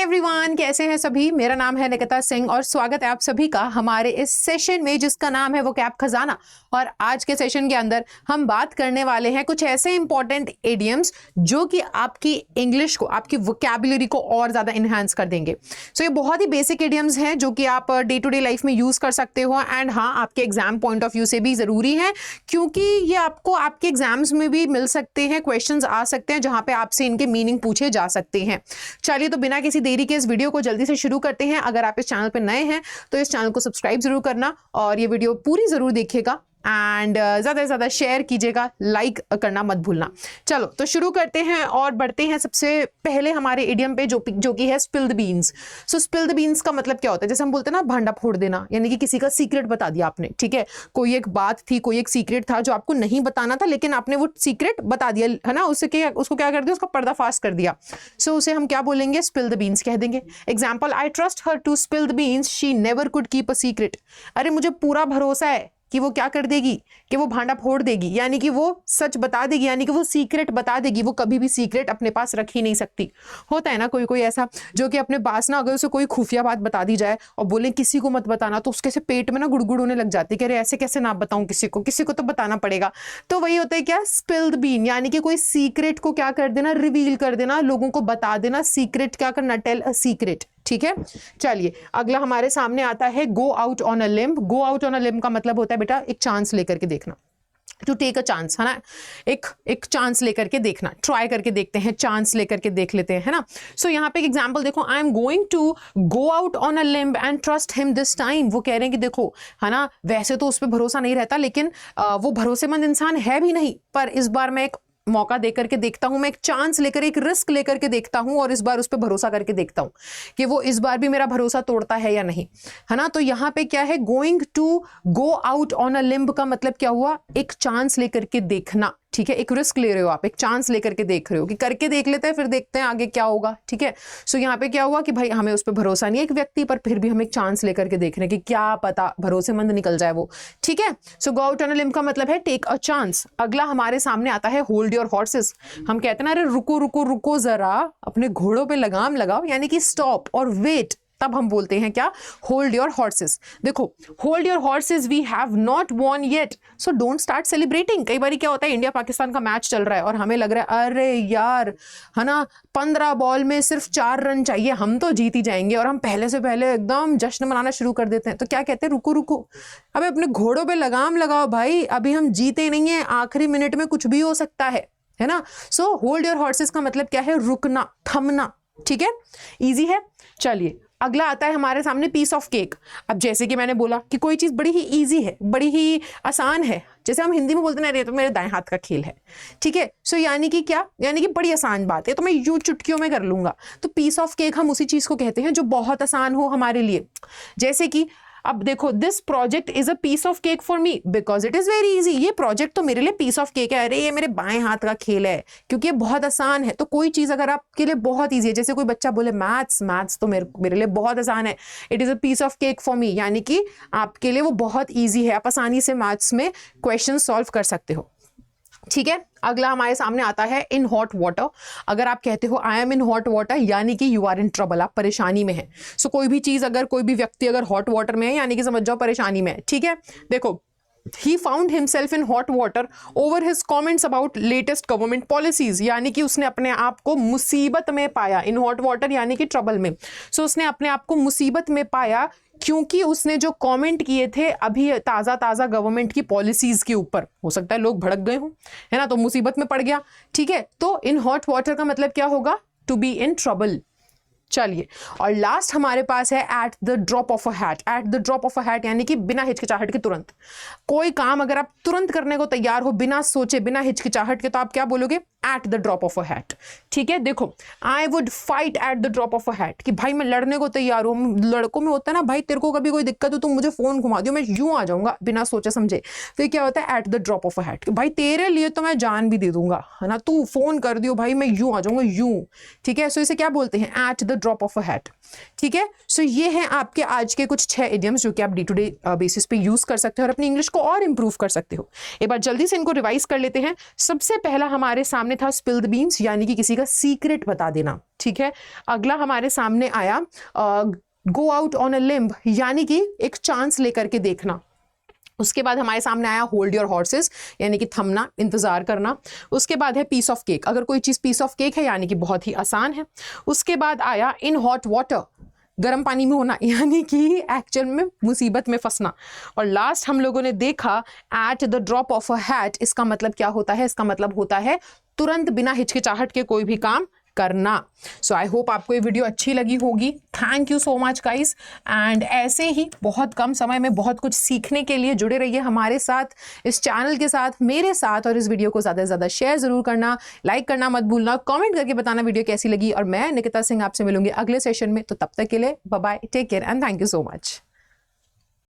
Everyone, कैसे हैं सभी। मेरा नाम है निकिता सिंह और स्वागत है आप सभी का हमारे इस सेशन में जिसका नाम है वोकैब खजाना। और आज के सेशन के अंदर हम बात करने वाले हैं कुछ ऐसे इंपॉर्टेंट इडियम्स जो कि आपकी इंग्लिश को, आपकी वोकैबुलरी को और ज्यादा इनहांस कर देंगे। सो ये बहुत ही बेसिक इडियम्स हैं जो कि आप डे टू डे लाइफ में यूज कर सकते हो एंड हाँ, आपके एग्जाम पॉइंट ऑफ व्यू से भी जरूरी है क्योंकि ये आपको आपके एग्जाम्स में भी मिल सकते हैं, क्वेश्चंस आ सकते हैं जहां पे आपसे इनके मीनिंग पूछे जा सकते हैं। चलिए तो बिना किसी देरी के इस वीडियो को जल्दी से शुरू करते हैं। अगर आप इस चैनल पर नए हैं तो इस चैनल को सब्सक्राइब जरूर करना और ये वीडियो पूरी जरूर देखिएगा एंड ज़्यादा से ज़्यादा शेयर कीजिएगा, लाइक करना मत भूलना। चलो तो शुरू करते हैं और बढ़ते हैं सबसे पहले हमारे इडियम पे जो कि है spill the beans. So spill the beans का मतलब क्या होता है? जैसे हम बोलते हैं ना, भांडा फोड़ देना, यानी कि किसी का सीक्रेट बता दिया आपने। ठीक है, कोई एक बात थी, कोई एक सीक्रेट था जो आपको नहीं बताना था लेकिन आपने वो सीक्रेट बता दिया, है ना। उसको क्या कर दिया, उसका पर्दाफाश कर दिया। सो उसे हम क्या बोलेंगे? स्पिल द बीन्स कह देंगे। Example, I trust her to spill the beans, she never could keep a secret. अरे मुझे पूरा भरोसा है कि वो क्या कर देगी, कि वो भांडा फोड़ देगी, यानी कि वो सच बता देगी, यानी कि वो सीक्रेट बता देगी। वो कभी भी सीक्रेट अपने पास रख ही नहीं सकती। होता है ना कोई कोई ऐसा जो कि अपने पास ना, अगर उसे कोई खुफिया बात बता दी जाए और बोले किसी को मत बताना, तो उसके से पेट में ना गुड़गुड़ होने लग जाती है कि अरे ऐसे कैसे ना बताऊं किसी को तो बताना पड़ेगा। तो वही होता है क्या, स्पिल द बीन, यानी कि कोई सीक्रेट को क्या कर देना, रिवील कर देना, लोगों को बता देना। सीक्रेट क्या करना, टेल अ सीक्रेट। ठीक है, चलिए अगला हमारे सामने आता है गो out on a limb. Go out on a limb का मतलब होता है बेटा एक चांस लेकर के देखना, टू टेक अ चांस, है ना। एक चांस लेकर के देखना, ट्राई करके देखते हैं, चांस लेकर के देख लेते हैं, है ना। सो यहाँ पे एक एग्जांपल देखो, I am going to go out on a limb and trust him this time. वो कह रहे हैं कि देखो, है ना, वैसे तो उस पर भरोसा नहीं रहता लेकिन वो भरोसेमंद इंसान है भी नहीं, पर इस बार मैं एक मौका देकर के देखता हूं, मैं एक चांस लेकर, एक रिस्क लेकर के देखता हूं और इस बार उस पर भरोसा करके देखता हूं कि वो इस बार भी मेरा भरोसा तोड़ता है या नहीं, है ना। तो यहाँ पे क्या है, going to go out on a limb का मतलब क्या हुआ, एक चांस लेकर के देखना। ठीक है, एक रिस्क ले रहे हो आप, एक चांस लेकर के देख रहे हो कि करके देख लेते हैं फिर देखते हैं आगे क्या होगा। ठीक है, सो यहाँ पे क्या हुआ कि भाई हमें उस पर भरोसा नहीं है एक व्यक्ति पर, फिर भी हम एक चांस लेकर के देख रहे हैं कि क्या पता भरोसेमंद निकल जाए वो। ठीक है, so go out on a limb का मतलब है टेक अ चांस। अगला हमारे सामने आता है होल्ड योर हॉर्सेस। हम कहते हैं ना, अरे रुको रुको रुको जरा, अपने घोड़ों पे लगाम लगाओ, यानी कि स्टॉप और वेट। तब हम बोलते हैं क्या, होल्ड योर हॉर्सेस। देखो, hold your horses, we have not won yet, so don't start celebrating. कई बार क्या होता है, इंडिया पाकिस्तान का मैच चल रहा है और हमें लग रहा है अरे यार, है ना, 15 बॉल में सिर्फ 4 रन चाहिए, हम तो जीत ही जाएंगे, और हम पहले से पहले एकदम जश्न मनाना शुरू कर देते हैं। तो क्या कहते हैं, रुको रुको, अबे अपने घोड़ों पे लगाम लगाओ भाई, अभी हम जीते नहीं है, आखिरी मिनट में कुछ भी हो सकता है ना। सो होल्ड योर हॉर्सेस का मतलब क्या है, रुकना, थमना। ठीक है, इजी है। चलिए अगला आता है हमारे सामने पीस ऑफ केक। अब जैसे कि मैंने बोला कि कोई चीज बड़ी ही इजी है, बड़ी ही आसान है, जैसे हम हिंदी में बोलते हैं, अरे तो मेरे दाएं हाथ का खेल है। ठीक है, सो यानी कि क्या, यानी कि बड़ी आसान बात है तो मैं यूं चुटकियों में कर लूंगा। तो पीस ऑफ केक हम उसी चीज को कहते हैं जो बहुत आसान हो हमारे लिए। जैसे कि अब देखो, this project is a piece of cake for me because it is very easy. ये प्रोजेक्ट तो मेरे लिए पीस ऑफ केक है, अरे ये मेरे बाएं हाथ का खेल है क्योंकि ये बहुत आसान है। तो कोई चीज अगर आपके लिए बहुत इजी है, जैसे कोई बच्चा बोले मैथ्स तो मेरे लिए बहुत आसान है, it is a piece of cake for me, यानी कि आपके लिए वो बहुत ईजी है, आप आसानी से मैथ्स में क्वेश्चन सॉल्व कर सकते हो। ठीक है, अगला हमारे सामने आता है इन हॉट वाटर। अगर आप कहते हो I am in hot water, यानी कि यू आर इन ट्रबल, आप परेशानी में है। सो कोई भी चीज अगर, कोई भी व्यक्ति अगर हॉट वाटर में है, यानी कि समझ जाओ परेशानी में है। ठीक है, देखो, he found himself in hot water over his comments about latest government policies, यानी कि उसने अपने आप को मुसीबत में पाया। इन हॉट वाटर यानी कि ट्रबल में। सो उसने अपने आप को मुसीबत में पाया क्योंकि उसने जो कमेंट किए थे अभी ताजा गवर्नमेंट की पॉलिसीज के ऊपर। हो सकता है लोग भड़क गए हों, है ना, तो मुसीबत में पड़ गया। ठीक है, तो इन हॉट वाटर का मतलब क्या होगा, टू बी इन ट्रबल। चलिए, और लास्ट हमारे पास है at the drop of a hat. At the drop of a hat यानी कि बिना हिचकिचाहट के तुरंत। कोई काम अगर आप तुरंत करने को तैयार हो, बिना सोचे, बिना हिचकिचाहट के, तो आप क्या बोलोगे, at the drop of a hat. ठीक है, देखो, I would fight at the drop of a hat, कि भाई मैं लड़ने को तैयार हूँ। लड़कों में होता है ना, भाई तेरे को कभी कोई दिक्कत हो, तुम मुझे फोन घुमा दियो, मैं यूं आ जाऊंगा बिना सोचे समझे। तो ये क्या होता है, at the drop of a hat, भाई तेरे लिए तो मैं जान भी दे दूंगा, है ना, तू फोन कर दियो भाई, मैं यूं आ जाऊंगा, यूं। ठीक है, सो इसे क्या बोलते हैं, at the the drop of a hat. ठीक है, सो ये हैं आपके आज के कुछ 6 इडियम्स जो कि आप डे टू डे बेसिस पे यूज कर सकते हो और अपनी इंग्लिश को और इंप्रूव कर सकते हो। एक बार जल्दी से इनको रिवाइज कर लेते हैं। सबसे पहला हमारे सामने था स्पिल द बीन्स, यानी कि किसी का सीक्रेट बता देना। ठीक है, अगला हमारे सामने आया गो आउट ऑन अ लिम्ब, यानी कि एक चांस लेकर के देखना। उसके बाद हमारे सामने आया होल्ड योर हॉर्सेस, यानी कि थमना, इंतजार करना। उसके बाद है पीस ऑफ केक, अगर कोई चीज़ पीस ऑफ केक है यानी कि बहुत ही आसान है। उसके बाद आया इन हॉट वाटर, गर्म पानी में होना, यानी कि एक्चुअल में मुसीबत में फंसना। और लास्ट हम लोगों ने देखा at the drop of a hat, इसका मतलब क्या होता है? इसका मतलब होता है तुरंत बिना हिचकिचाहट के कोई भी काम करना। सो आई होप आपको ये वीडियो अच्छी लगी होगी। Thank you so much guys, and ऐसे ही बहुत कम समय में बहुत कुछ सीखने के लिए जुड़े रहिए हमारे साथ, इस चैनल के साथ, मेरे साथ। और इस वीडियो को ज़्यादा से ज़्यादा शेयर ज़रूर करना, लाइक करना मत भूलना, कमेंट करके बताना वीडियो कैसी लगी। और मैं निकिता सिंह आपसे मिलूंगी अगले सेशन में, तो तब तक के लिए bye bye, take care and thank you so much.